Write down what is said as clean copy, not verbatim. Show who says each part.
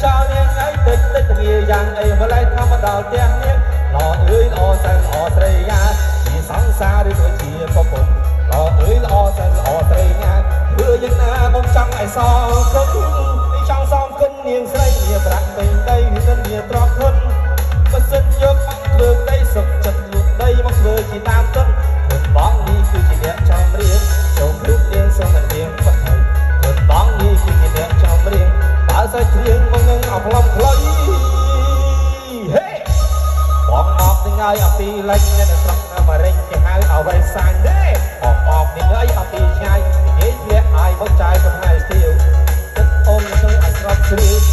Speaker 1: ចោលនាងឯងតិចតិចងាយ៉ាងអីម្លេះធម្មតាទាំងនាងល្អអើយល្អសែនល្អស្រីយ៉ាជាសង្សារឬដូចជាប្រពន្ធល្អអើយល្អសែនល្អស្រីយ៉ាធ្វើយ៉ាងណាបងចង់ឲ្យសងគុណចង់សងគុណនាងស្រីនាប្រាក់ពេញដីនឹងនាទ្រព្យធនបើសិនយកមកធ្វើដីសុខចិត្តលក់ដីមកធ្វើជាតាមទឹកខ្លួនបងនេះគឺជាអ្នកចំរៀងសូមរូបនាងសូមមិនរៀងបាត់ហើយខ្លួនបងនេះគឺជាអ្នកចំរៀងបើសាច់រៀងមកនឹងអប្លំខ្លីហេបងមកនឹងហើយអពីលេចនៅស្រុកអាមេរិកគេហៅអ្វីសាញ់ទេបងមកនឹងហើយអពីឆ្ងាយនិយាយធ្លាក់ឲ្យមកចាយចំណាយស្ទៀវទឹកអូនទៅឲ្យស្របជ្រាប